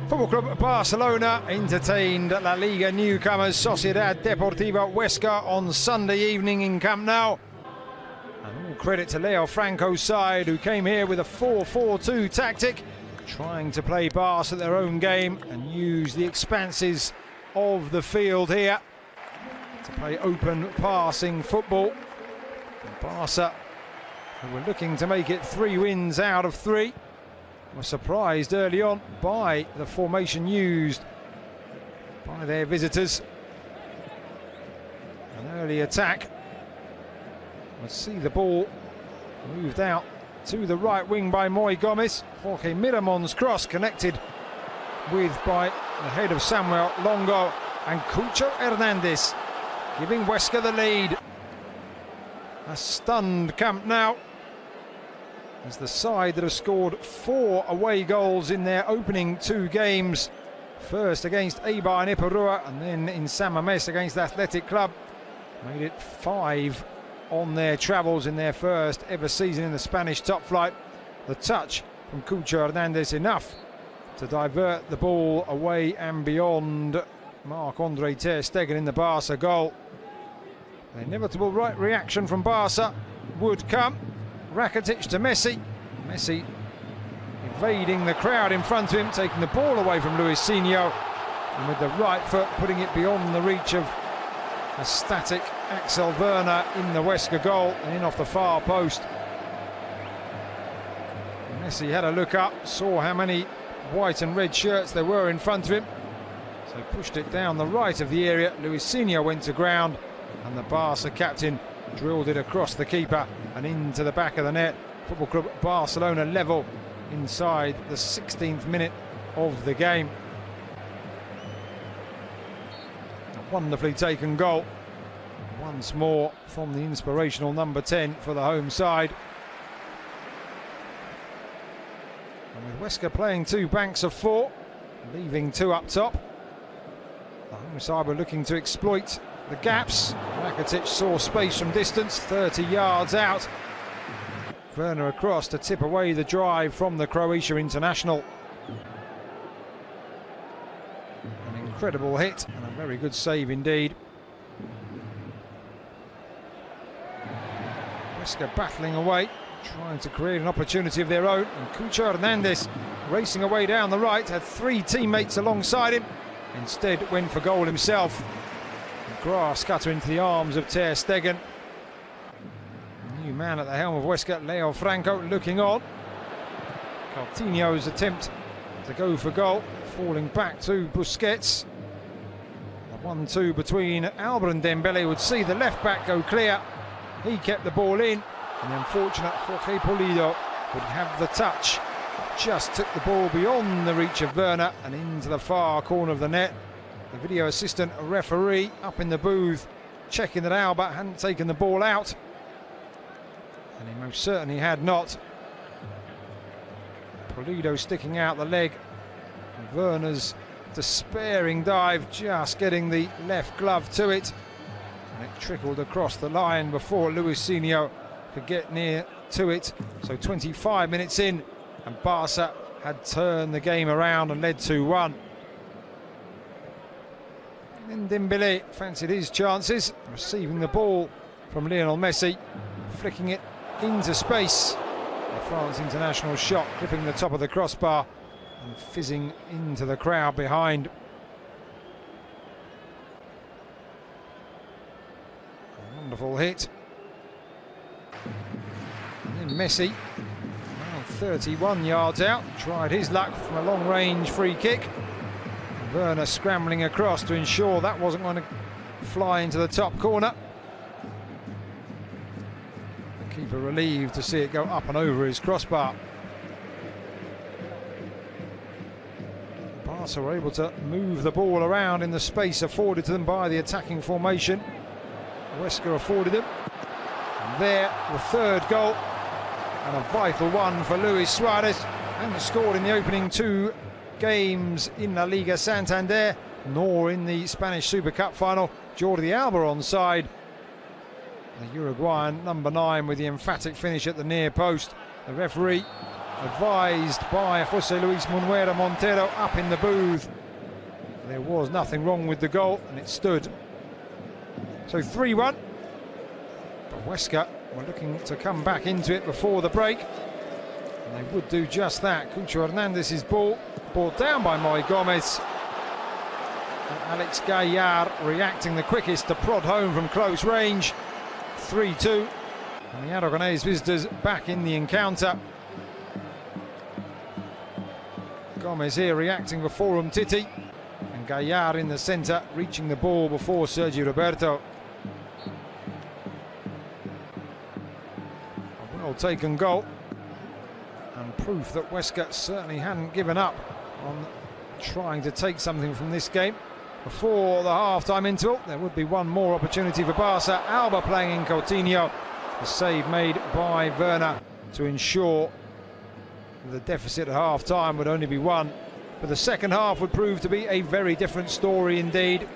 Football Club Barcelona entertained La Liga newcomers Sociedad Deportiva Huesca on Sunday evening in Camp Nou. And all credit to Leo Franco's side, who came here with a 4-4-2 tactic, trying to play Barca at their own game and use the expanses of the field here to play open passing football. And Barca, who were looking to make it 3 wins out of 3, were surprised early on by the formation used by their visitors. An early attack. Let's see the ball moved out to the right wing by Moy Gomez. Jorge Miramon's cross connected with by the head of Samuel Longo, and Cucho Hernandez giving Huesca the lead. A stunned Camp Nou, as the side that have scored 4 away goals in their opening 2 games, first against Eibar and Ipurua and then in San Mamés against the Athletic Club, made it 5 on their travels in their first ever season in the Spanish top flight. The touch from Cucho Hernandez enough to divert the ball away and beyond Marc-Andre ter Stegen in the Barca goal. The inevitable right reaction from Barca would come. Rakitic to Messi. Messi evading the crowd in front of him, taking the ball away from Luisinho, and with the right foot putting it beyond the reach of a static Axel Werner in the Huesca goal and in off the far post. Messi had a look up, saw how many white and red shirts there were in front of him, so pushed it down the right of the area. Luisinho went to ground, and the Barca captain drilled it across the keeper and into the back of the net. Football Club Barcelona level inside the 16th minute of the game. A wonderfully taken goal once more from the inspirational number 10 for the home side. And with Huesca playing 2 banks of 4, leaving 2 up top, the home side were looking to exploit the gaps. Rakitic saw space from distance, 30 yards out. Werner across to tip away the drive from the Croatia international. An incredible hit and a very good save indeed. Huesca battling away, trying to create an opportunity of their own, and Cucho Hernandez racing away down the right, had 3 teammates alongside him, instead went for goal himself. Grass cutter into the arms of ter Stegen. New man at the helm of Huesca, Leo Franco, looking on. Coutinho's attempt to go for goal, falling back to Busquets. The 1-2 between Alba and Dembele would see the left back go clear. He kept the ball in, and the unfortunate Jorge Pulido would have the touch. Just took the ball beyond the reach of Werner and into the far corner of the net. The video assistant referee up in the booth checking that Alba hadn't taken the ball out, and he most certainly had not. Pulido sticking out the leg, and Werner's despairing dive just getting the left glove to it, and it trickled across the line before Luisinho could get near to it. So 25 minutes in, and Barca had turned the game around and led 2-1. Then Dembele fancied his chances, receiving the ball from Lionel Messi, flicking it into space. The France international shot clipping the top of the crossbar and fizzing into the crowd behind. A wonderful hit. And then Messi, around 31 yards out, tried his luck from a long-range free kick. Werner scrambling across to ensure that wasn't going to fly into the top corner. The keeper relieved to see it go up and over his crossbar. Barca were able to move the ball around in the space afforded to them by the attacking formation Huesca afforded them. And there, the 3rd goal, and a vital one for Luis Suarez. Hadn't scored in the opening 2 games in La Liga Santander, nor in the Spanish Super Cup final. Jordi Alba on side. The Uruguayan number 9 with the emphatic finish at the near post. The referee advised by Jose Luis Munuera Montero up in the booth. There was nothing wrong with the goal, and it stood. So 3-1. But Huesca were looking to come back into it before the break. And they would do just that. Cucho Hernandez's ball, brought down by Moi Gomez. And Alex Gaillard reacting the quickest to prod home from close range. 3-2. And the Aragonese visitors back in the encounter. Gomez here reacting before Umtiti. And Gaillard in the centre, reaching the ball before Sergio Roberto. A well-taken goal. And proof that Huesca certainly hadn't given up on trying to take something from this game. Before the half-time interval, there would be one more opportunity for Barca. Alba playing in Coutinho. The save made by Werner to ensure the deficit at half-time would only be one. But the second half would prove to be a very different story indeed.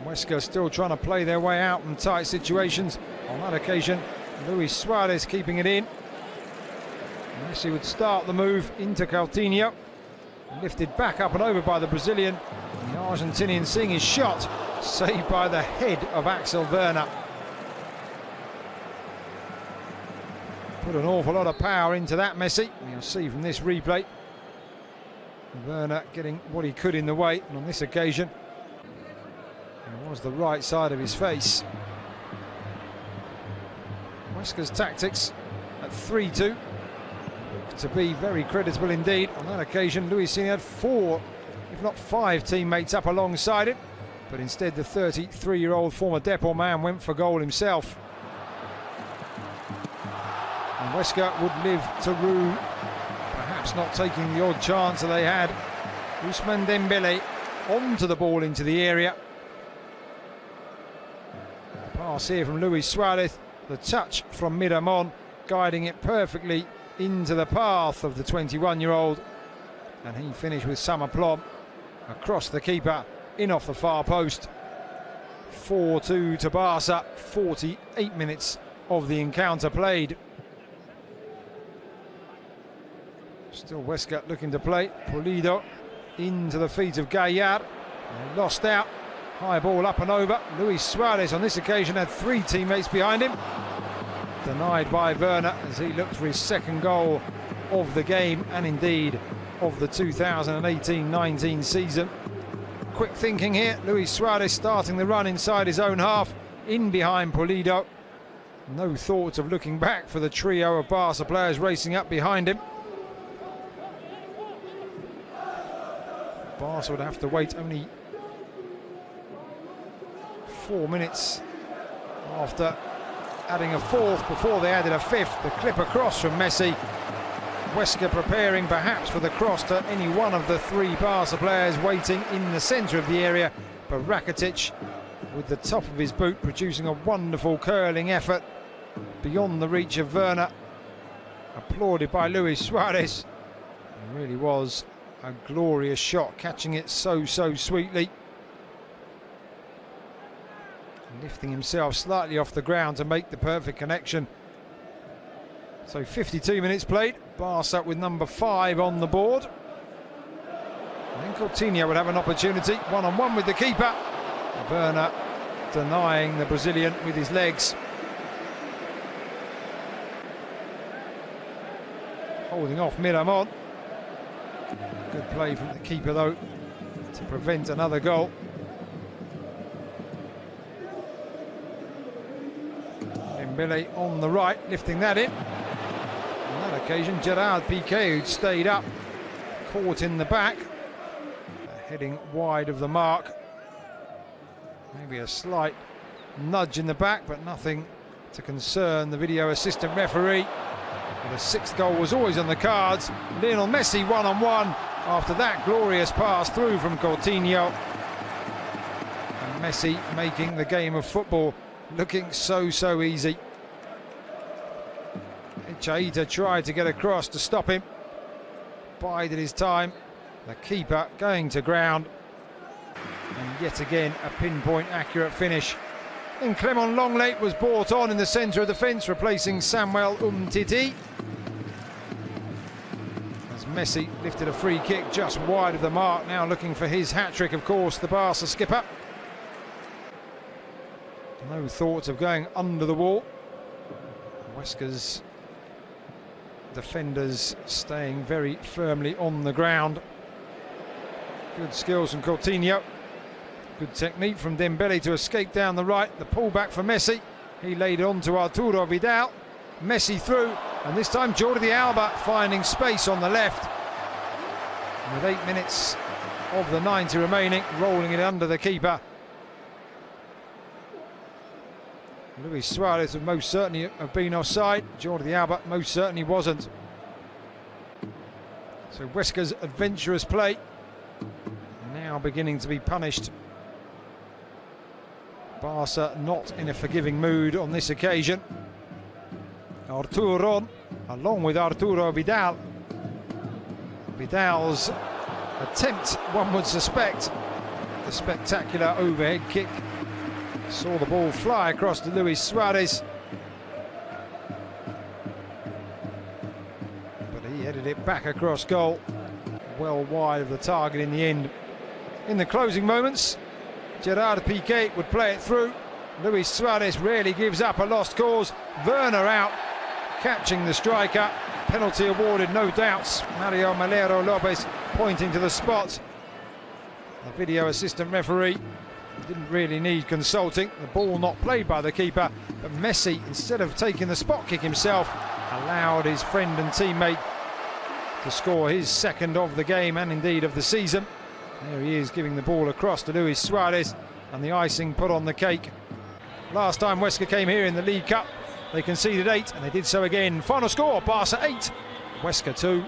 Huesca still trying to play their way out from tight situations. On that occasion, Luis Suarez keeping it in. Messi would start the move into Coutinho. Lifted back up and over by the Brazilian. The Argentinian seeing his shot saved by the head of Axel Werner. Put an awful lot of power into that, Messi. You'll see from this replay. Werner getting what he could in the way, and on this occasion it was the right side of his face. Huesca's tactics at 3-2 to be very creditable indeed. On that occasion, Luis had 4, if not 5 teammates up alongside him, but instead the 33-year-old former Depor man went for goal himself. And Huesca would live to rue perhaps not taking the odd chance that they had. Ousmane Dembele onto the ball into the area. Pass here from Luis Suarez, the touch from Miramon, guiding it perfectly into the path of the 21-year-old, and he finished with some aplomb across the keeper, in off the far post. 4-2 to Barca, 48 minutes of the encounter played. Still Huesca looking to play. Pulido into the feet of Gaillard, lost out. High ball up and over. Luis Suarez on this occasion had 3 teammates behind him. Denied by Werner as he looked for his second goal of the game, and indeed of the 2018-19 season. Quick thinking here, Luis Suarez starting the run inside his own half, in behind Pulido. No thoughts of looking back for the trio of Barca players racing up behind him. Barca would have to wait only 4 minutes after adding a 4th before they added a 5th. The clip across from Messi. Huesca preparing perhaps for the cross to any one of the 3 Barca players waiting in the centre of the area. But Rakitic with the top of his boot producing a wonderful curling effort beyond the reach of Werner. Applauded by Luis Suarez. It really was a glorious shot, catching it so sweetly. Lifting himself slightly off the ground to make the perfect connection. So 52 minutes played. Barca with number 5 on the board. And then Coutinho would have an opportunity, one-on-one with the keeper. Werner denying the Brazilian with his legs. Holding off Miramon. Good play from the keeper though to prevent another goal. Dembele on the right, lifting that in. On that occasion, Gerard Piqué, who'd stayed up, caught in the back, heading wide of the mark. Maybe a slight nudge in the back, but nothing to concern the video assistant referee. The 6th goal was always on the cards. Lionel Messi one-on-one after that glorious pass through from Coutinho. And Messi making the game of football looking so easy. Chaita tried to get across to stop him. Bided his time. The keeper going to ground. And yet again a pinpoint accurate finish. And Clement Longley was brought on in the centre of the fence, replacing Samuel Umtiti. As Messi lifted a free kick just wide of the mark, now looking for his hat-trick, of course, the Barca skipper. No thoughts of going under the wall. Huesca's defenders staying very firmly on the ground. Good skills from Coutinho. Good technique from Dembele to escape down the right. The pullback for Messi. He laid it on to Arturo Vidal. Messi through, and this time Jordi Alba finding space on the left. And with 8 minutes of the 90 remaining, rolling it under the keeper. Luis Suarez would most certainly have been offside. Jordi Alba most certainly wasn't. So Huesca's adventurous play now beginning to be punished. Barca not in a forgiving mood on this occasion. Arturo, along with Arturo Vidal. Vidal's attempt, one would suspect, the spectacular overhead kick. Saw the ball fly across to Luis Suarez, but he headed it back across goal, well wide of the target in the end. In the closing moments, Gerard Piqué would play it through. Luis Suarez rarely gives up a lost cause. Werner out, catching the striker. Penalty awarded, no doubts. Mario Malero Lopez pointing to the spot. The video assistant referee didn't really need consulting. The ball not played by the keeper, but Messi, instead of taking the spot kick himself, allowed his friend and teammate to score his second of the game and indeed of the season. There he is, giving the ball across to Luis Suarez, and the icing put on the cake. Last time Huesca came here in the League Cup, they conceded 8, and they did so again. Final score, Barca 8, Huesca 2.